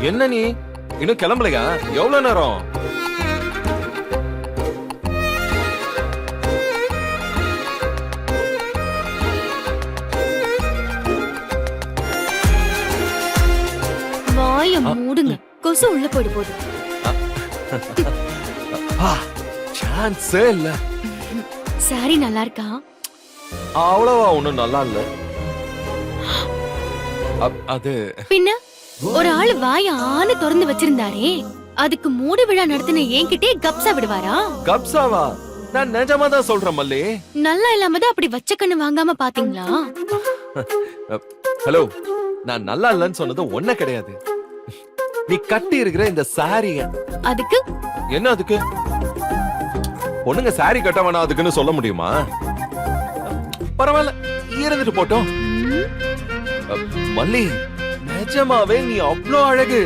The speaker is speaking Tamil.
என்ன நீ இன்னும் கிளம்பலையா? எவ்வளவு நேரம்? வாய மூடுங்க, கொசு உள்ள போயிடு போகுது. சான்ஸே இல்ல. சாரி நல்லா இருக்கா? அவ்வளவா ஒண்ணும் நல்லா இல்ல. அது பின்ன ஒரு ஆளு வாய ஆன திறந்து வச்சிருந்தாரே, அதுக்கு மூடு விழா நடத்தின என்கிட்டே கப்சா விடுவாரா? கப்சாவா? நான் நிஜமா தான் சொல்றேன் மல்லி. நல்லா இல்லாம தான் அப்படி வச்ச கண்ணு வாங்காம பாத்தீங்களா? ஹலோ, நான் நல்லா இல்லன்னு சொன்னது ஒண்ணு கிடையாது. நீ கட்டி இருக்கிற இந்த சாரிய. அதுக்கு என்ன அதுக்கு? பொண்ணுங்க சாரி கட்ட வேணாம் அதுக்குன்னு சொல்ல முடியுமா? பரவாயில்ல, இருந்துட்டு போட்டோம். மல்லி, நிஜமாவே நீ அவ்வளோ அழகு.